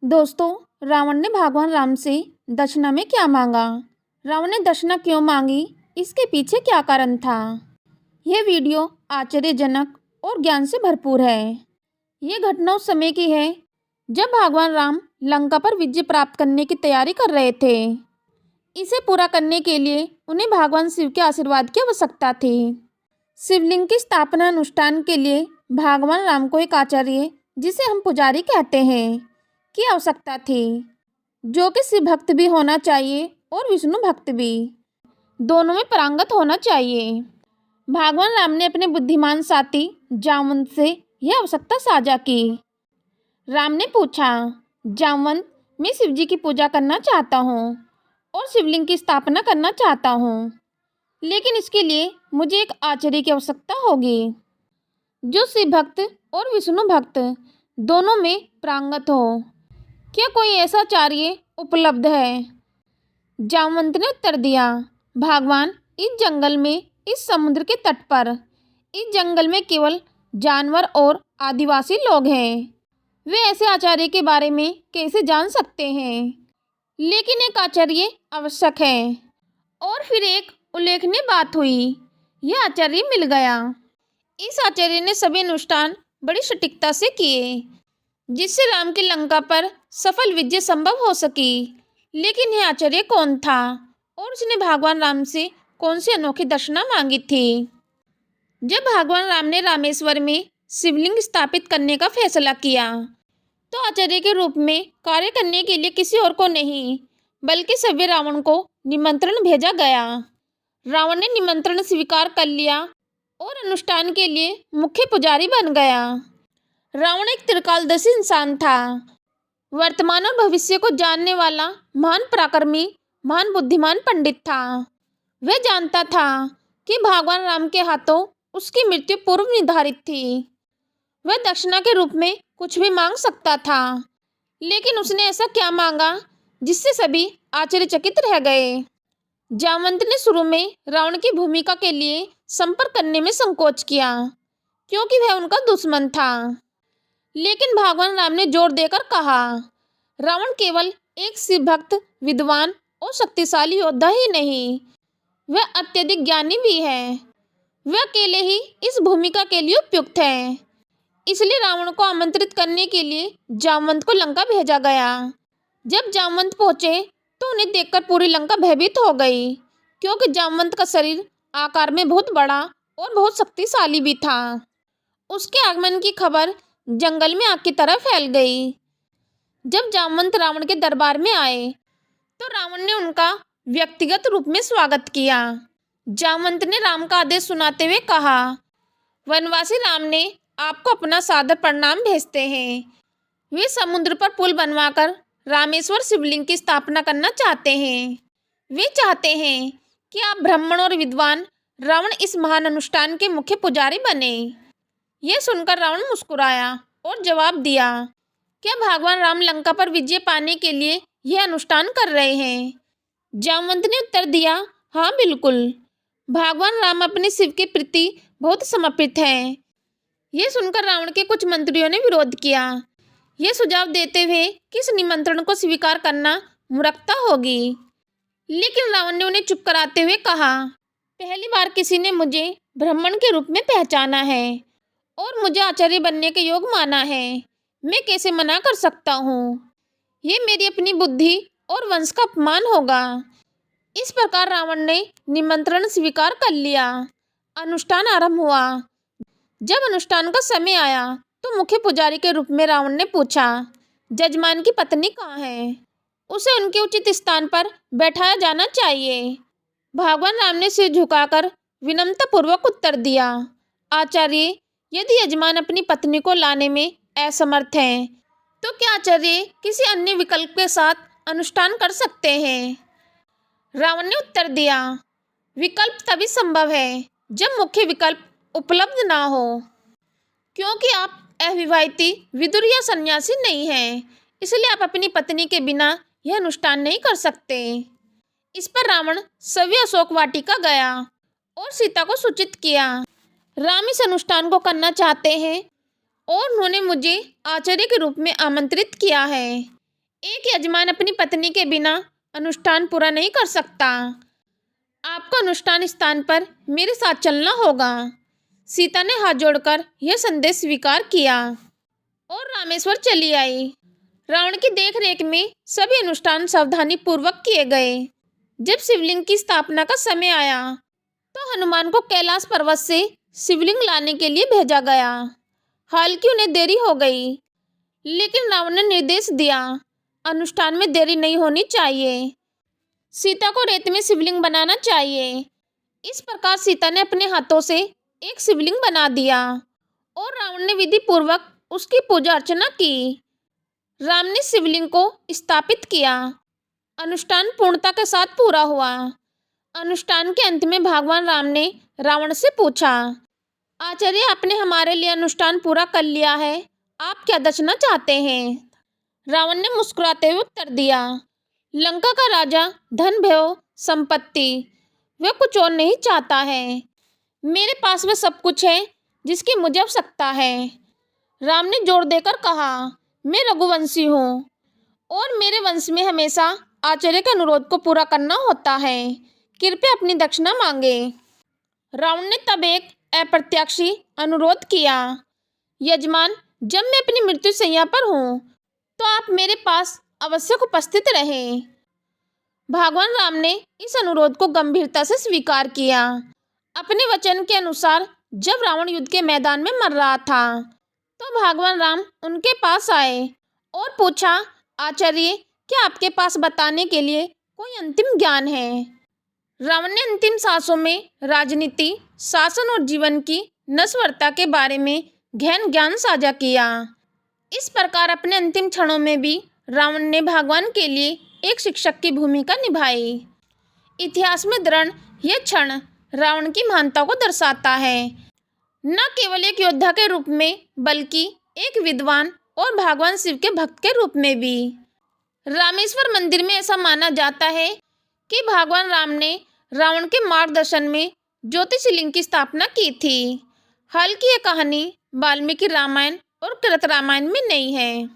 दोस्तों, रावण ने भगवान राम से दक्षिणा में क्या मांगा? रावण ने दक्षिणा क्यों मांगी? इसके पीछे क्या कारण था? यह वीडियो आश्चर्यजनक और ज्ञान से भरपूर है। ये घटना उस समय की है जब भगवान राम लंका पर विजय प्राप्त करने की तैयारी कर रहे थे। इसे पूरा करने के लिए उन्हें भगवान शिव के आशीर्वाद की आवश्यकता थी। शिवलिंग की स्थापना अनुष्ठान के लिए भगवान राम को एक आचार्य, जिसे हम पुजारी कहते हैं, की आवश्यकता थी, जो कि शिव भक्त भी होना चाहिए और विष्णु भक्त भी, दोनों में पारंगत होना चाहिए। भगवान राम ने अपने बुद्धिमान साथी जामवंत से यह आवश्यकता साझा की। राम ने पूछा, जामवंत, मैं शिव जी की पूजा करना चाहता हूँ और शिवलिंग की स्थापना करना चाहता हूँ, लेकिन इसके लिए मुझे एक आचार्य की आवश्यकता होगी जो शिव भक्त और विष्णु भक्त दोनों में पारंगत हो। क्या कोई ऐसा आचार्य उपलब्ध है? जामवंत ने उत्तर दिया, भगवान, इस जंगल में, इस समुद्र के तट पर, इस जंगल में केवल जानवर और आदिवासी लोग हैं। वे ऐसे आचार्य के बारे में कैसे जान सकते हैं? लेकिन एक आचार्य आवश्यक है। और फिर एक उल्लेखनीय बात हुई, यह आचार्य मिल गया। इस आचार्य ने सभी अनुष्ठान बड़ी सटीकता से किए, जिससे राम की लंका पर सफल विजय संभव हो सकी। लेकिन यह आचार्य कौन था और उसने भगवान राम से कौन सी अनोखी दक्षिणा मांगी थी? जब भगवान राम ने रामेश्वर में शिवलिंग स्थापित करने का फैसला किया, तो आचार्य के रूप में कार्य करने के लिए किसी और को नहीं, बल्कि सभ्य रावण को निमंत्रण भेजा गया। रावण ने निमंत्रण स्वीकार कर लिया और अनुष्ठान के लिए मुख्य पुजारी बन गया। रावण एक त्रिकालदर्शी इंसान था, वर्तमान और भविष्य को जानने वाला महान पराक्रमी, महान बुद्धिमान पंडित था। वह जानता था कि भगवान राम के हाथों उसकी मृत्यु पूर्व निर्धारित थी। वह दक्षिणा के रूप में कुछ भी मांग सकता था, लेकिन उसने ऐसा क्या मांगा जिससे सभी आश्चर्यचकित रह गए। जामवंत ने शुरू में रावण की भूमिका के लिए संपर्क करने में संकोच किया, क्योंकि वह उनका दुश्मन था। लेकिन भगवान राम ने जोर देकर कहा, रावण केवल एक शिव भक्त, विद्वान और शक्तिशाली योद्धा ही नहीं, वह अत्यधिक ज्ञानी भी है। वह अकेले ही इस भूमिका के लिए उपयुक्त है। इसलिए रावण को आमंत्रित करने के लिए जामवंत को लंका भेजा गया। जब जामवंत पहुंचे तो उन्हें देखकर पूरी लंका भयभीत हो गई, क्योंकि जामवंत का शरीर आकार में बहुत बड़ा और बहुत शक्तिशाली भी था। उसके आगमन की खबर जंगल में आग की तरह फैल गई। जब जामवंत रावण के दरबार में आए तो रावण ने उनका व्यक्तिगत रूप में स्वागत किया। जामवंत ने राम का आदेश सुनाते हुए कहा, वनवासी राम ने आपको अपना सादर प्रणाम भेजते हैं। वे समुद्र पर पुल बनवाकर रामेश्वर शिवलिंग की स्थापना करना चाहते हैं। वे चाहते हैं कि आप ब्राह्मण और विद्वान रावण इस महान अनुष्ठान के मुख्य पुजारी बने। यह सुनकर रावण मुस्कुराया और जवाब दिया, क्या भगवान राम लंका पर विजय पाने के लिए यह अनुष्ठान कर रहे हैं? जामवंत ने उत्तर दिया, हाँ बिल्कुल, भगवान राम अपने शिव के प्रति बहुत समर्पित हैं। यह सुनकर रावण के कुछ मंत्रियों ने विरोध किया, यह सुझाव देते हुए कि इस निमंत्रण को स्वीकार करना मूर्खता होगी। लेकिन रावण ने उन्हें चुप कराते हुए कहा, पहली बार किसी ने मुझे ब्राह्मण के रूप में पहचाना है और मुझे आचार्य बनने के योग माना है। मैं कैसे मना कर सकता हूँ? ये मेरी अपनी बुद्धि और वंश का अपमान होगा। इस प्रकार रावण ने निमंत्रण स्वीकार कर लिया। अनुष्ठान आरंभ हुआ। जब अनुष्ठान का समय आया तो मुख्य पुजारी के रूप में रावण ने पूछा, जजमान की पत्नी कहाँ है? उसे उनके उचित स्थान पर बैठाया जाना चाहिए। भगवान राम ने सिर झुकाकर विनम्रतापूर्वक उत्तर दिया, आचार्य, यदि यजमान अपनी पत्नी को लाने में असमर्थ हैं, तो क्या आचार्य किसी अन्य विकल्प के साथ अनुष्ठान कर सकते हैं? रावण ने उत्तर दिया, विकल्प तभी संभव है जब मुख्य विकल्प उपलब्ध ना हो, क्योंकि आप अविवाहित विदुर या सन्यासी नहीं हैं, इसलिए आप अपनी पत्नी के बिना यह अनुष्ठान नहीं कर सकते। इस पर रावण सव्य अशोक वाटिका गया और सीता को सूचित किया, राम इस अनुष्ठान को करना चाहते हैं और उन्होंने मुझे आचार्य के रूप में आमंत्रित किया है। एक यजमान अपनी पत्नी के बिना अनुष्ठान पूरा नहीं कर सकता। आपको अनुष्ठान स्थान पर मेरे साथ चलना होगा। सीता ने हाथ जोड़कर यह संदेश स्वीकार किया और रामेश्वर चली आई। रावण की देखरेख में सभी अनुष्ठान सावधानी पूर्वक किए गए। जब शिवलिंग की स्थापना का समय आया तो हनुमान को कैलाश पर्वत से शिवलिंग लाने के लिए भेजा गया। हालांकि उन्हें देरी हो गई, लेकिन रावण ने निर्देश दिया, अनुष्ठान में देरी नहीं होनी चाहिए। सीता को रेत में शिवलिंग बनाना चाहिए। इस प्रकार सीता ने अपने हाथों से एक शिवलिंग बना दिया और रावण ने विधि पूर्वक उसकी पूजा अर्चना की। राम ने शिवलिंग को स्थापित किया। अनुष्ठान पूर्णता के साथ पूरा हुआ। अनुष्ठान के अंत में भगवान राम ने रावण से पूछा, आचार्य, आपने हमारे लिए अनुष्ठान पूरा कर लिया है, आप क्या दक्षिणा चाहते हैं? रावण ने मुस्कुराते हुए उत्तर दिया, लंका का राजा धन, भय, संपत्ति, वह कुछ और नहीं चाहता है। मेरे पास वह सब कुछ है जिसकी मुझे आवश्यकता है। राम ने जोर देकर कहा, मैं रघुवंशी हूँ और मेरे वंश में हमेशा आचार्य के अनुरोध को पूरा करना होता है। कृपया अपनी दक्षिणा मांगे। रावण ने तब एक अप्रत्याशित अनुरोध किया, यजमान, जब मैं अपनी मृत्यु शैया पर हूँ तो आप मेरे पास अवश्य उपस्थित रहें। भगवान राम ने इस अनुरोध को गंभीरता से स्वीकार किया। अपने वचन के अनुसार जब रावण युद्ध के मैदान में मर रहा था तो भगवान राम उनके पास आए और पूछा, आचार्य, क्या आपके पास बताने के लिए कोई अंतिम ज्ञान है? रावण ने अंतिम सांसों में राजनीति, शासन और जीवन की नश्वरता के बारे में गहन ज्ञान साझा किया। इस प्रकार अपने अंतिम क्षणों में भी रावण ने भगवान के लिए एक शिक्षक की भूमिका निभाई। इतिहास में दृढ़ यह क्षण रावण की महानता को दर्शाता है, न केवल एक योद्धा के रूप में बल्कि एक विद्वान और भगवान शिव के भक्त के रूप में भी। रामेश्वर मंदिर में ऐसा माना जाता है कि भगवान राम ने रावण के मार्गदर्शन में ज्योतिषलिंग की स्थापना की थी। हालांकि यह कहानी वाल्मीकि रामायण और कृत रामायण में नहीं है।